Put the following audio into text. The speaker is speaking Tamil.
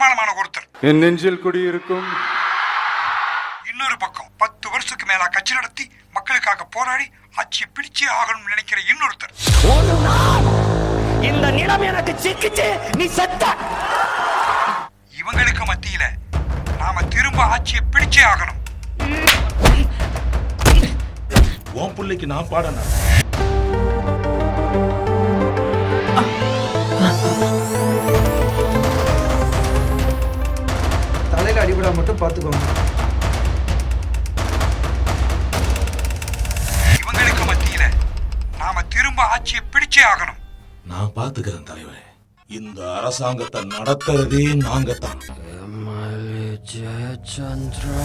பிரமாணமான ஒருத்தர். என் நெஞ்சில் குடியிருக்கும். இன்னொரு பக்கம் 10 வருஷத்துக்கு மேல கட்சி நடத்தி மக்களுக்காக போராடி ஆட்சியை பிடிச்சே ஆகணும்னு நினைக்கிற இன்னொருத்தர். ஒரு நாள் இந்த நிலம் எனக்கு சிக்கிச்சு நீ செத்த. இவங்களுக்கு மத்தியில நாம திரும்ப ஆட்சியை பிடிச்சே ஆகணும். உன் பிள்ளைக்கு நான் பாடணும். தலையில அடிபடா மட்டும் பாத்துக்கோங்க. இவங்களுக்கு மத்தியில நாம திரும்ப ஆட்சியை பிடிச்சே ஆகணும். நான் பாத்துக்கிறேன் தலைவரே. இந்த அரசாங்கத்தை நடத்துறதே நாங்க தான். ஜெயச்சந்திரா